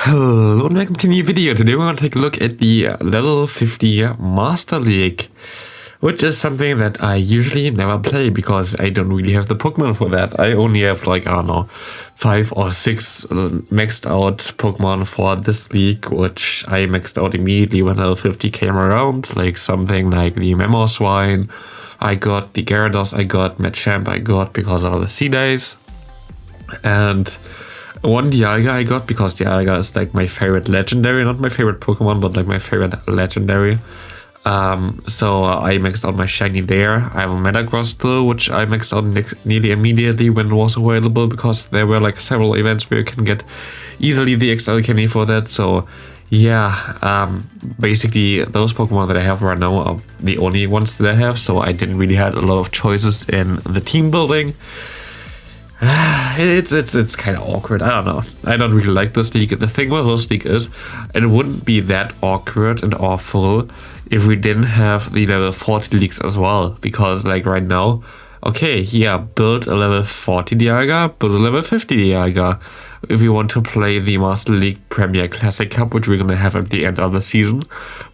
Hello and welcome to a new video. Today we're going to take a look at the level 50 Master League, which is something that I usually never play because I don't really have the Pokemon for that. I only have like, I don't know, 5 or 6 maxed out Pokemon for this league, which I maxed out immediately when level 50 came around, like something like the Mamoswine I got, the Gyarados I got, Machamp I got because of the Sea Days, and one Dialga I got because Dialga is like my favorite legendary, not my favorite Pokemon, but like my favorite legendary. So I maxed out my shiny there. I have a Metagross still, which I maxed out nearly immediately when it was available because there were like several events where you can get easily the XL candy for that. So yeah, basically those Pokemon that I have right now are the only ones that I have. So I didn't really have a lot of choices in the team building. It's kind of awkward. I don't know. I don't really like this league. The thing with this league is it wouldn't be that awkward and awful if we didn't have the level 40 leagues as well. Because like right now, okay, yeah, build a level 40 Dialga, build a level 50 Dialga. If we want to play the Master League Premier Classic Cup, which we're going to have at the end of the season,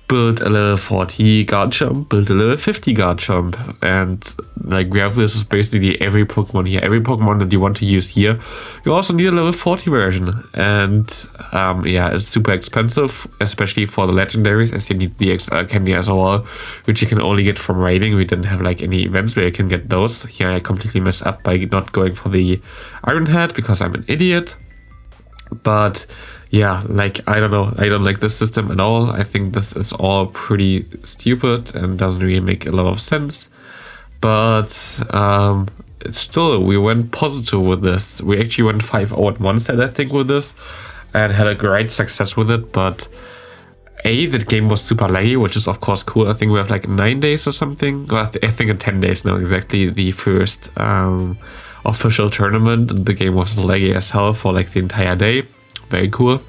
build a level 40 Garchomp, build a level 50 Garchomp. And like we have this is basically every Pokemon here. Every Pokemon that you want to use here, you also need a level 40 version. And yeah, it's super expensive, especially for the legendaries, as you need the XL candy as well, which you can only get from raiding. We didn't have like any events where you can get those. Here I completely messed up by not going for the Iron Head because I'm an idiot. But yeah, like, I don't know, I don't like this system at all. I think this is all pretty stupid and doesn't really make a lot of sense. But it's still, we went positive with this. We actually went 5-0 at one set, I think, with this, and had a great success with it. But the game was super laggy, which is of course cool. I think we have like 9 days or something. Well, I think in 10 days now exactly, the first official tournament, and the game was laggy as hell for like the entire day. Very cool.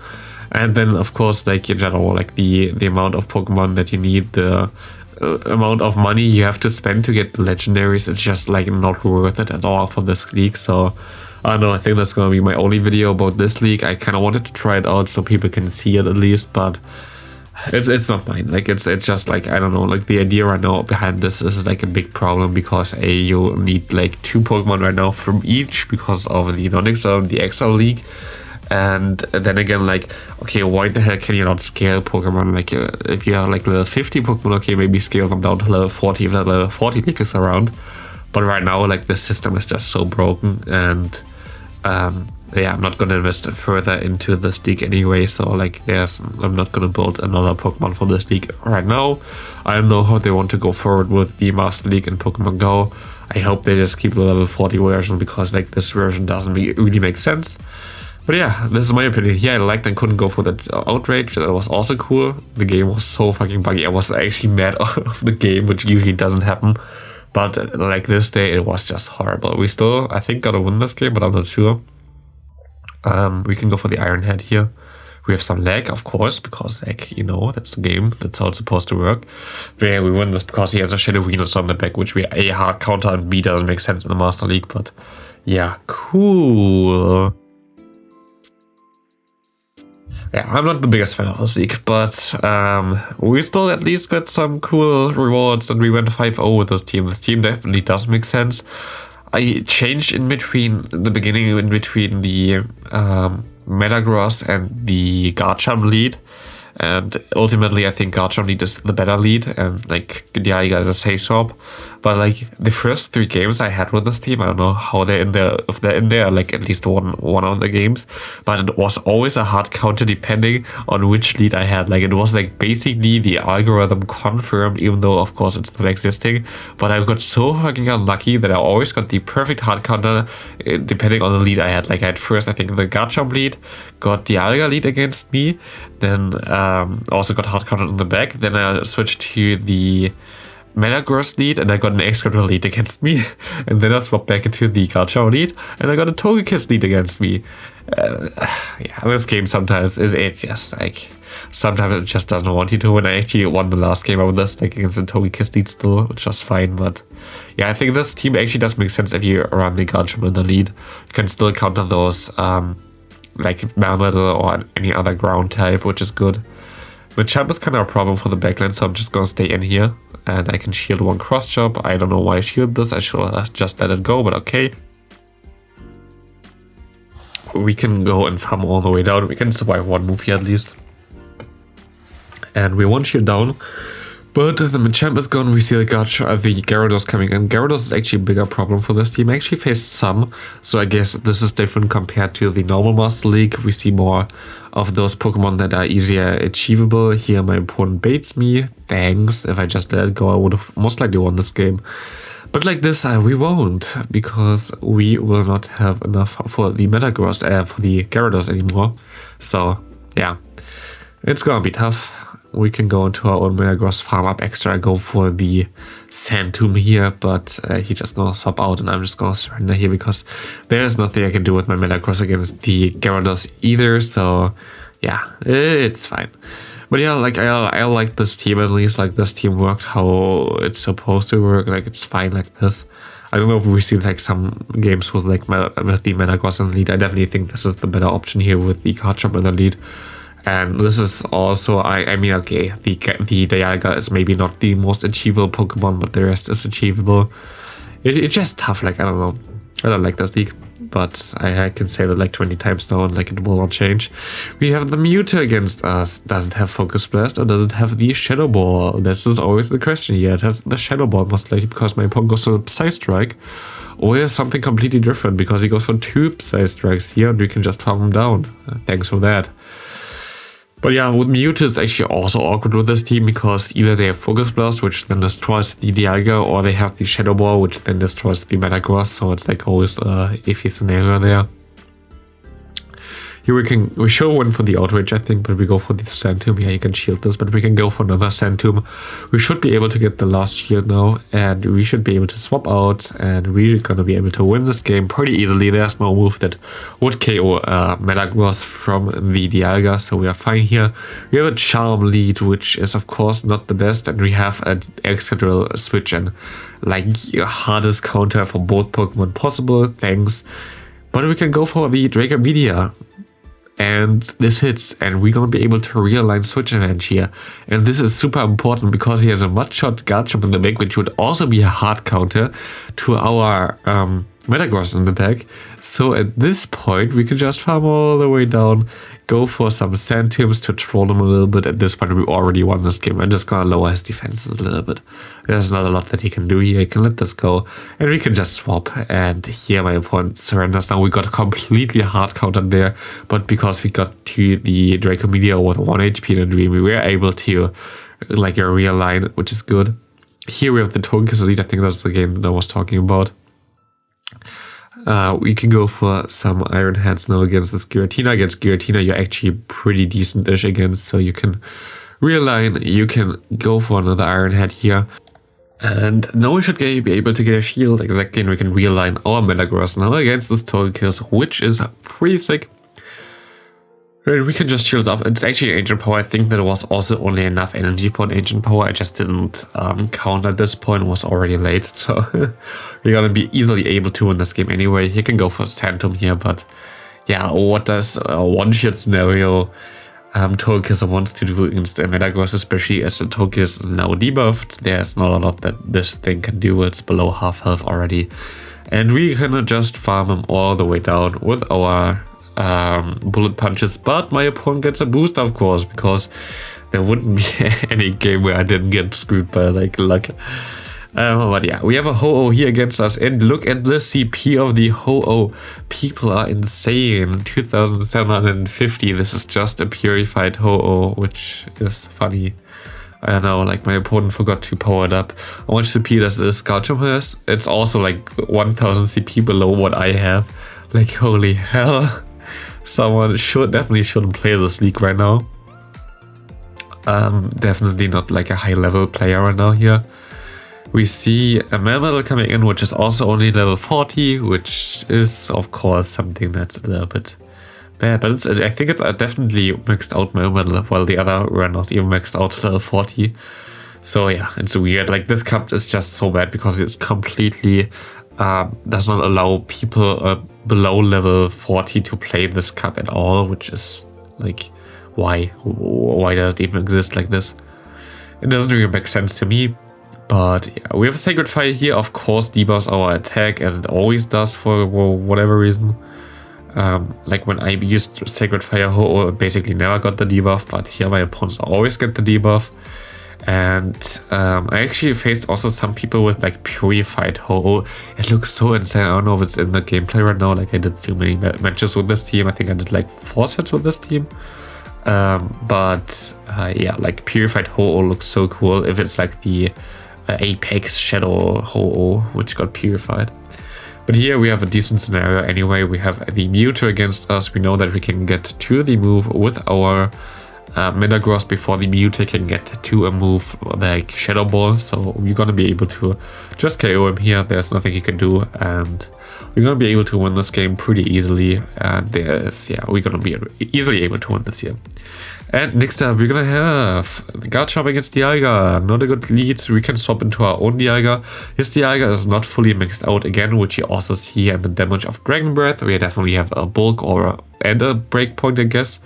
And then of course, like in general, like the amount of Pokemon that you need, the amount of money you have to spend to get the legendaries, it's just like not worth it at all for this league. So I don't know, I think that's gonna be my only video about this league. I kind of wanted to try it out so people can see it at least, but it's not mine. Like it's just like, I don't know, like the idea right now behind this is like a big problem because you need like 2 Pokemon right now from each because of the Nixon, the XL League. And then again, like, okay, why the hell can you not scale Pokemon? Like, if you have like level 50 Pokemon, okay, maybe scale them down to level 40 if the level 40 league is around. But right now, like, the system is just so broken, and yeah, I'm not gonna invest further into this league anyway. So like, I'm not gonna build another Pokemon for this league right now. I don't know how they want to go forward with the Master League and Pokemon Go. I hope they just keep the level 40 version because like this version doesn't really make sense. But yeah, this is my opinion. Yeah, I liked and couldn't go for the Outrage. That was also cool. The game was so fucking buggy. I was actually mad of the game, which usually doesn't happen. But like this day, it was just horrible. We still, I think, gotta win this game, but I'm not sure. We can go for the Iron Head here. We have some lag, of course, because like, you know, that's the game. That's how it's supposed to work. But yeah, we win this because he has a Shadow Venus on the back, which we A, hard counter, and B, doesn't make sense in the Master League. But yeah, cool. Yeah, I'm not the biggest fan of this league, but we still at least got some cool rewards, and we went 5-0 with this team. This team definitely does make sense. I changed in between the beginning, in between the Metagross and the Garchomp lead, and ultimately I think Garchomp lead is the better lead, and like Dialga is a safe swap. But like the first 3 games I had with this team, I don't know how they're in there, if they're in there, like at least one of the games, but it was always a hard counter depending on which lead I had. Like it was like basically the algorithm confirmed, even though of course it's not existing. But I got so fucking unlucky that I always got the perfect hard counter depending on the lead I had. Like I had first, I think, the Garchomp lead, got the Dialga lead against me, then also got hard countered on the back. Then I switched to the Metagross lead, and I got an Excadrill lead against me, and then I swapped back into the Garchomp lead, and I got a Togekiss lead against me. Yeah, this game sometimes it's just like, sometimes it just doesn't want you to win. I actually won the last game of this, like against the Togekiss lead still, which was fine. But yeah, I think this team actually does make sense if you run the Garchomp in the lead. You can still counter those like Mundle or any other ground type, which is good. Machamp is kind of a problem for the backline, so I'm just gonna stay in here. And I can shield one cross chop. I don't know why I shield this. I should just let it go, but okay. We can go and farm all the way down. We can survive one move here at least. And we one shield down. But the Machamp is gone. We see the Gyarados coming in. Gyarados is actually a bigger problem for this team. I actually faced some, so I guess this is different compared to the normal Master League. We see more of those Pokemon that are easier achievable. Here my opponent baits me. Thanks. If I just let it go, I would have most likely won this game. But like this, we won't, because we will not have enough for the Metagross, for the Gyarados anymore. So yeah, it's gonna be tough. We can go into our own Metagross, farm up extra, go for the Sand Tomb here, but he just gonna swap out and I'm just gonna surrender here because there's nothing I can do with my Metagross against the Gyarados either, so yeah, it's fine. But yeah, like I like this team at least, like this team worked how it's supposed to work, like it's fine like this. I don't know if we've seen like some games with like with the Metagross in the lead. I definitely think this is the better option here with the Garchomp in the lead. And this is also, I mean, okay, the Dialga is maybe not the most achievable Pokemon, but the rest is achievable. It's just tough, like, I don't know. I don't like this league, but I can say that like 20 times now and like it will not change. We have the Mewtwo against us. Does it have Focus Blast or does it have the Shadow Ball? This is always the question here. It has the Shadow Ball most likely because my opponent goes for Psy Strike. Or is something completely different because he goes for 2 Psy Strikes here and we can just farm him down. Thanks for that. But yeah, with Mewtwo it's actually also awkward with this team because either they have Focus Blast, which then destroys the Dialga, or they have the Shadow Ball, which then destroys the Metagross, so it's like always a iffy scenario there. Here we should win for the Outrage, I think, but we go for the Sand Tomb. Yeah, you can shield this, but we can go for another Sand Tomb. We should be able to get the last shield now, and we should be able to swap out, and we're gonna be able to win this game pretty easily. There's no move that would KO Metagross from the Dialga, so we are fine here. We have a Charm lead, which is of course not the best, and we have an Excadrill switch and like hardest counter for both Pokemon possible, thanks. But we can go for the Dracomedia. And this hits, and we're gonna be able to realign Switch Advantage here. And this is super important because he has a Mudshot Garchomp in the back, which would also be a hard counter to our Metagross in the back. So at this point, we can just farm all the way down, go for some Sand Tombs to troll him a little bit. At this point, we already won this game. I'm just gonna lower his defenses a little bit. There's not a lot that he can do here. He can let this go, and we can just swap. And here my opponent surrenders. Now we got a completely hard counter there, but because we got to the Dracomedia with 1 HP in a dream, we were able to like realign, which is good. Here we have the Togekiss lead. I think that's the game that I was talking about. We can go for some Iron Hands now against this Giratina. Against Giratina, you're actually pretty decent-ish against, so you can realign. You can go for another Iron Head here. And now we should be able to get a shield, exactly, and we can realign our Metagross now against this Togekiss, which is pretty sick. And we can just shield up. It's actually Ancient Power. I think there was also only enough energy for an Ancient Power. I just didn't count at this point. It was already late, so we're gonna be easily able to win this game anyway. He can go for Sand Tomb here, but yeah, what does a one-shot scenario Togekiss wants to do against the Metagross, especially as the Togekiss is now debuffed? There's not a lot that this thing can do. It's below half health already, and we can just farm him all the way down with our bullet punches, but my opponent gets a boost, of course, because there wouldn't be any game where I didn't get screwed by like luck. But yeah, we have a Ho-Oh here against us, and look at the CP of the Ho-Oh. People are insane. 2750. This is just a purified Ho-Oh, which is funny. I don't know, like my opponent forgot to power it up. How much CP does this Garchomp has? It's also like 1000 CP below what I have. Like, holy hell. Someone definitely shouldn't play this league right now. Definitely not like a high level player right now here. We see a Mundle coming in, which is also only level 40, which is of course something that's a little bit bad. But I think it's definitely maxed out my Mundle, while the other were not even maxed out to level 40. So yeah, it's weird. Like this cup is just so bad because it's completely does not allow people below level 40 to play this card at all, which is like, why does it even exist like this? It doesn't really make sense to me. But yeah, we have a Sacred Fire here, of course debuffs our attack as it always does for whatever reason. Like when I used Sacred Fire Ho-Oh, basically never got the debuff, but here my opponents always get the debuff. And I actually faced also some people with like Purified Ho-Oh. It looks so insane. I don't know if it's in the gameplay right now. Like I did too many matches with this team. I think I did like 4 sets with this team. Yeah, like Purified Ho-Oh looks so cool if it's like the Apex Shadow Ho-Oh, which got purified. But here we have a decent scenario anyway. We have the Mewtwo against us. We know that we can get to the move with our Metagross before the Mewtwo can get to a move like Shadow Ball. So we're gonna be able to just KO him here. There's nothing he can do, and we're gonna be able to win this game pretty easily. And we're gonna be easily able to win this here. And next up, we're gonna have the Garchomp against Dialga. Not a good lead. We can swap into our own Dialga. His Dialga is not fully mixed out again, which you also see in the damage of Dragon Breath. We definitely have a bulk and a breakpoint, I guess,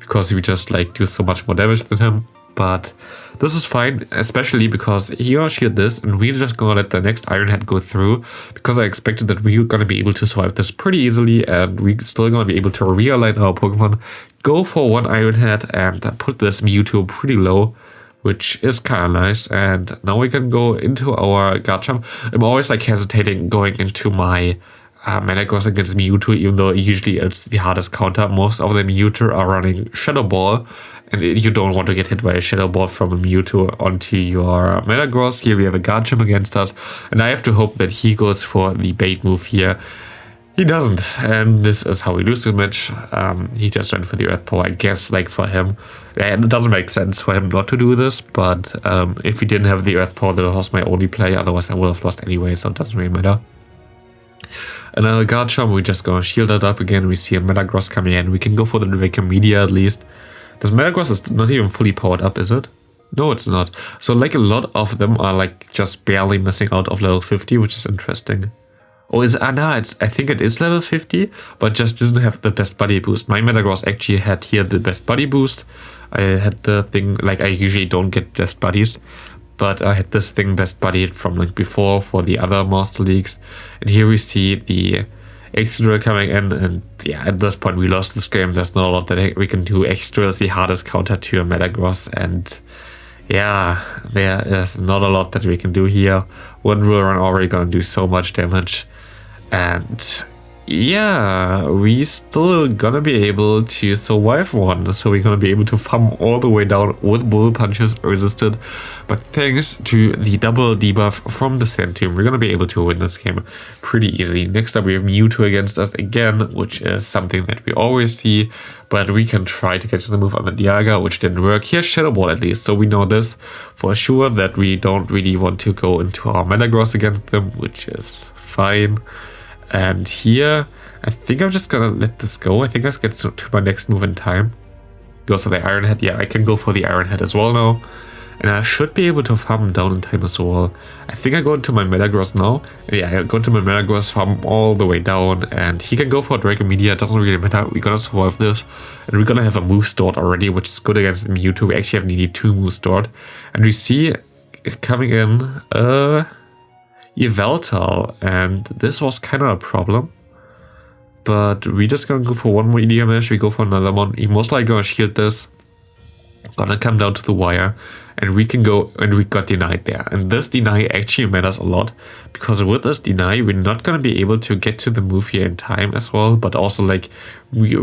because we just like do so much more damage than him. But this is fine, especially because he gonna shield this, and we're just gonna let the next Iron Head go through, because I expected that we were gonna be able to survive this pretty easily, and we're still gonna be able to realign our Pokemon, go for one Iron Head, and put this Mewtwo pretty low, which is kind of nice. And now we can go into our Garchomp. I'm always like hesitating going into my Metagross against Mewtwo, even though usually it's the hardest counter. Most of the Mewtwo are running Shadow Ball, and you don't want to get hit by a Shadow Ball from a Mewtwo onto your Metagross. Here we have a Garchomp against us, and I have to hope that he goes for the bait move here. He doesn't, and this is how we lose the match. He just went for the Earth Power, I guess, like for him. And it doesn't make sense for him not to do this, but if he didn't have the Earth Power, that was my only play. Otherwise I would have lost anyway, so it doesn't really matter. Another Garchomp, we're just gonna shield it up again. We see a Metagross coming in. We can go for the Draco Media at least. This Metagross is not even fully powered up, is it? No, it's not. So like a lot of them are like just barely missing out of level 50, which is interesting. Oh, I think it is level 50, but just doesn't have the best body boost. My Metagross actually had here the best body boost. I had the thing, like I usually don't get best buddies, but I had this thing best buddied from like before for the other Master Leagues. And here we see the Extra coming in, and yeah, at this point we lost this game. There's not a lot that we can do. Extra is the hardest counter to a Metagross, and yeah, there is not a lot that we can do here. One Drill Run already gonna do so much damage, and yeah, we still gonna be able to survive one. So we're gonna be able to farm all the way down with Bull Punches resisted, but thanks to the double debuff from the Sand Team, we're gonna be able to win this game pretty easily. Next up we have Mewtwo against us again, which is something that we always see, but we can try to catch the move on the Dialga, which didn't work. Here's Shadow Ball at least, so we know this for sure that we don't really want to go into our Metagross against them, which is fine. And here, I think I'm just gonna let this go. I think I get to my next move in time. Goes for the Iron Head. Yeah, I can go for the Iron Head as well now. And I should be able to farm him down in time as well. I think I go into my Metagross now. Yeah, I go into my Metagross, farm him all the way down. And he can go for Draco Media. It doesn't really matter. We're gonna survive this. And we're gonna have a move stored already, which is good against the Mewtwo. We actually have nearly 2 moves stored. And we see it coming in, Yveltal, and this was kind of a problem, but we just gonna go for one more EDM Ash. We go for another one. He most likely gonna shield this, gonna come down to the wire, and we can go, and we got denied there. And this deny actually matters a lot, because with this deny we're not gonna be able to get to the move here in time as well, but also like we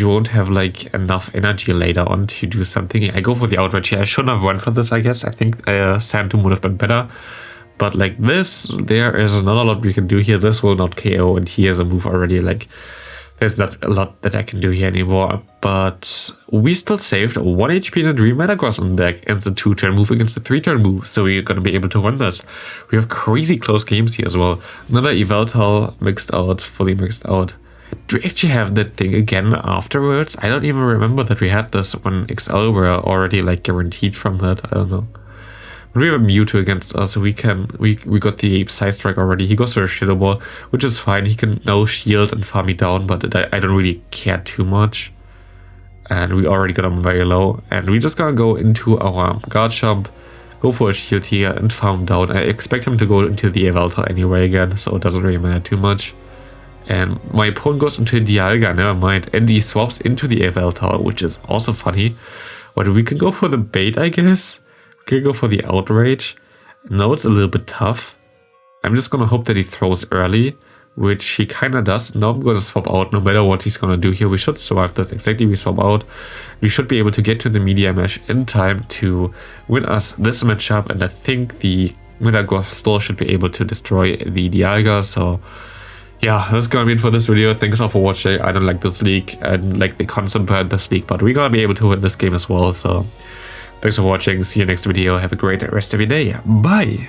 won't have like enough energy later on to do something. I go for the outrage here. I shouldn't have run for this, I guess. I think Santum would have been better. But like this, there is not a lot we can do here. This will not KO, and he has a move already. Like, there's not a lot that I can do here anymore. But we still saved 1 HP and 3 Metagross on the deck, and the 2-turn move against the 3-turn move. So we're gonna be able to win this. We have crazy close games here as well. Another Yveltal mixed out, fully mixed out. Do we actually have that thing again afterwards? I don't even remember that we had this when XL were already like guaranteed from that. I don't know. When we have a Mewtwo against us, we got the Psy Strike already. He goes for a Shadow Ball, which is fine. He can no shield and farm me down, but I don't really care too much. And we already got him very low. And we're just gonna go into our Garchomp, go for a shield here and farm down. I expect him to go into the Yveltal anyway again, so it doesn't really matter too much. And my opponent goes into Dialga, never mind. And he swaps into the Yveltal, which is also funny. But we can go for the bait, I guess. We can go for the Outrage. No, it's a little bit tough. I'm just gonna hope that he throws early, which he kinda does. Now I'm gonna swap out no matter what he's gonna do here. We should survive this. Exactly, we swap out. We should be able to get to the Media Mesh in time to win us this matchup, and I think the Winter still should be able to destroy the Dialga, so yeah, that's gonna be it for this video. Thanks all for watching. I don't like this league and like the concept behind this league, but we're gonna be able to win this game as well, so thanks for watching. See you next video. Have a great rest of your day. Bye!